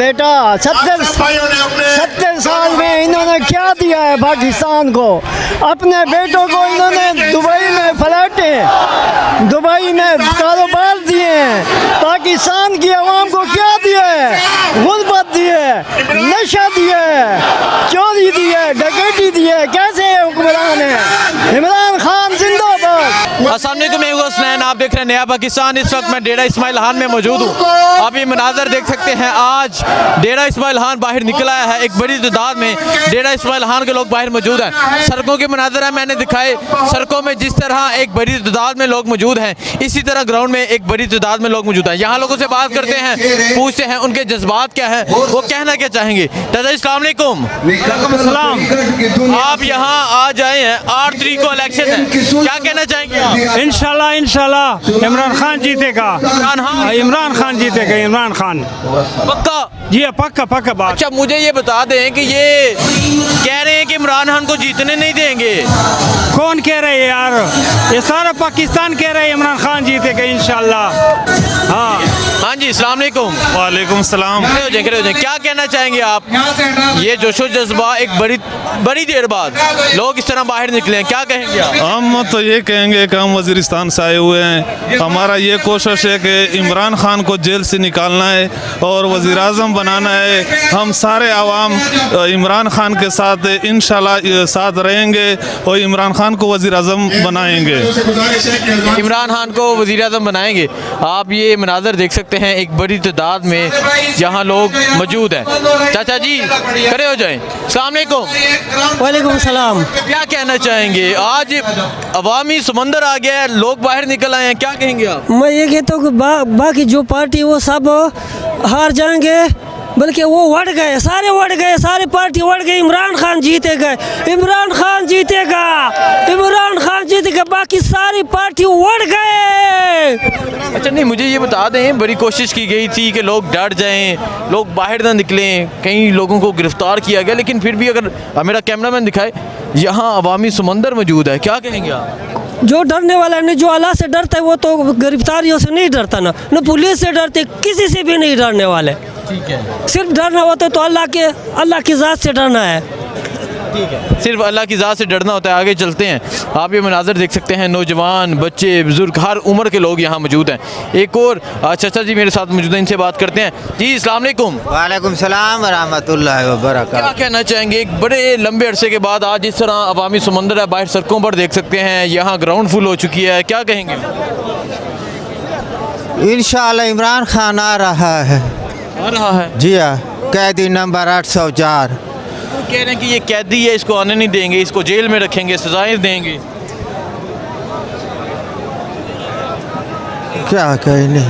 बेटा 70 साल में इन्होंने क्या दिया है पाकिस्तान को। अपने बेटों को इन्होंने दुबई में फ्लैटें, दुबई में कारोबार दिए हैं। पाकिस्तान की आवाम को क्या दिया है? गुर्बत दी है, नशा दिया है, चोरी दी है, डकैती दी है। कैसे हुक्मरान है? इमरान खान जिंदाबाद। अस्सलाम वालेकुम, मैं हूं हुसनैन, आप देख रहे हैं नया पाकिस्तान। इस वक्त मैं डेरा इस्माइल खान में मौजूद हूँ। आप ये मनाजर देख सकते हैं। आज डेरा इस्माइल खान बाहर निकल आया है। एक बड़ी तादाद में डेरा इस्माइल खान के लोग बाहर मौजूद हैं। सड़कों के मनाजर है मैंने दिखाए। सड़कों में जिस तरह एक बड़ी तादाद में लोग मौजूद हैं, इसी तरह ग्राउंड में एक बड़ी तादाद में लोग मौजूद हैं। यहाँ लोगों से बात करते हैं, पूछते हैं उनके जज्बात क्या हैं, वो कहना क्या चाहेंगे। दादा अस्सलाम वालेकुम। आप यहाँ आज आए हैं, 8 तारीख को इलेक्शन है, क्या कहना चाहेंगे आप? इंशाल्लाह इमरान खान जीतेगा। इमरान खान जीतेगा, इमरान खान पक्का? जी पक्का बात। अच्छा, मुझे ये बता दें कि ये कह रहे हैं कि इमरान खान को जीतने नहीं देंगे। कौन कह रहे हैं यार? ये सारा पाकिस्तान कह रहे हैं इमरान खान जीतेगा इंशाल्लाह। हाँ जी, अस्सलाम वालेकुम। वालेकुम सलाम। खड़े हो जाएं। क्या कहना चाहेंगे आप? ये जोशो जज्बा एक बड़ी देर बाद लोग इस तरह बाहर निकले हैं, क्या कहेंगे आप? हम तो ये कहेंगे कि हम वजीरिस्तान से आए हुए हैं। हमारा ये कोशिश है कि इमरान खान को जेल से निकालना है और वज़ीर आज़म बनाना है। हम सारे आवाम इमरान खान के साथ इंशाल्लाह साथ रहेंगे और इमरान खान को वज़ीर आज़म बनाएंगे। इमरान खान को वज़ीर आज़म बनाएंगे। आप ये मनाजर देख सकते हैं, एक बड़ी तादाद में यहाँ लोग मौजूद हैं। चाचा जी खड़े हो जाएं। अस्सलाम वालेकुम। वालेकुम सलाम। क्या कहना चाहेंगे? आज अवामी समंदर आ गया है, लोग बाहर निकल आए हैं, क्या कहेंगे आप? मैं ये कहता हूँ कि बाकी जो पार्टी वो सब हार जाएंगे, बल्कि वो वड़ गए, सारे वड़ गए, सारी पार्टी वड़ गई। इमरान खान जीतेगा, इमरान खान जीतेगा, इमरान खान जीतेगा, बाकी सारी पार्टी वड़ गए। अच्छा, नहीं मुझे ये बता दें, बड़ी कोशिश की गई थी कि लोग डर जाएं, लोग बाहर ना निकलें, कई लोगों को गिरफ्तार किया गया, लेकिन फिर भी अगर मेरा कैमरामैन दिखाए, यहाँ अवामी समंदर मौजूद है, क्या कहेंगे आप? जो डरने वाला नहीं, जो अल्लाह से डरता है वो तो गिरफ्तारियों से नहीं डरता, ना पुलिस से डरते, किसी से भी नहीं डरने वाले। ठीक है, सिर्फ डरना होता तो अल्लाह की ज़ात से डरना है। ठीक है, सिर्फ अल्लाह की ज़ात से डरना होता है। आगे चलते हैं। आप ये मनाजर देख सकते हैं, नौजवान, बच्चे, बुजुर्ग, हर उम्र के लोग यहाँ मौजूद हैं। एक और चाचा जी मेरे साथ मौजूद हैं, इनसे बात करते हैं। जी अस्सलाम वालेकुम। वालेकुम सलाम रहमतुल्लाहि व बरकातहू। क्या कहना चाहेंगे? एक बड़े लंबे अरसे के बाद आज इस तरह अवामी समंदर है, बाहर सड़कों पर देख सकते हैं, यहाँ ग्राउंड फुल हो चुकी है, क्या कहेंगे? इंशाअल्लाह इमरान खान आ रहा है। आ रहा है? जी हाँ, कैदी नंबर 804। कह रहे हैं कि ये कैदी है, इसको आने नहीं देंगे, इसको जेल में रखेंगे, सजाएं देंगे। क्या कहने,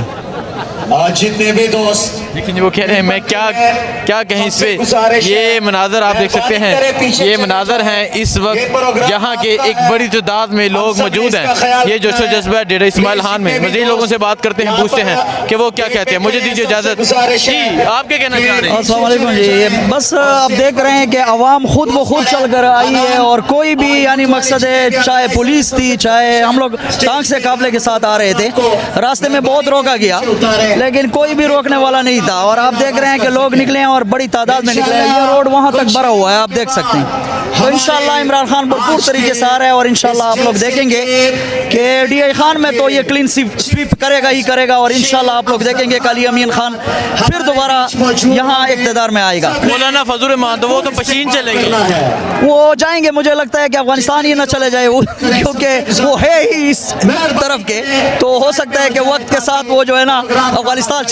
जितने भी दोस्त, लेकिन वो कह रहे हैं, मैं क्या कहें इस पे। ये मनाजर आप देख सकते हैं, ये मनाजर हैं इस वक्त यहाँ के एक बड़ी तादाद में लोग मौजूद हैं। ये जोशो जज्बा है डेरा इस्माइल खान में। मज़ीद लोगों से बात करते हैं, पूछते हैं कि वो क्या कहते हैं। मुझे दीजिए इजाज़त। जी आप क्या कहना चाह रहे हैं? अस्सलाम वालेकुम जी। बस आप देख रहे हैं कि अवाम खुद ब खुद चल कर आई है और कोई भी यानी मकसद है, चाहे पुलिस थी, चाहे हम लोग टांग से काफले के साथ आ रहे थे, रास्ते में बहुत रोका गया, लेकिन कोई भी रोकने वाला नहीं था। और आप देख रहे हैं कि लोग निकले हैं और बड़ी तादाद में निकले हैं। ये रोड वहाँ तक भरा हुआ है, आप देख सकते हैं। तो इंशाल्लाह इमरान खान भरपूर तरीके से आ रहा है और इंशाल्लाह आप लोग देखेंगे कि DI खान में तो ये क्लीन स्वीप करेगा ही करेगा। और इंशाल्लाह आप लोग देखेंगे कि अली अमीन खान फिर दोबारा यहाँ इक़्तिदार में आएगा। मौलाना फजल रहमान तो वो तो पशीन चलेंगे, वो जाएंगे। मुझे लगता है कि अफगानिस्तान ही ना चले जाए वो, क्योंकि वो है ही इस तरफ के, तो हो सकता है कि वक्त के साथ वो जो है ना अफगानिस्तान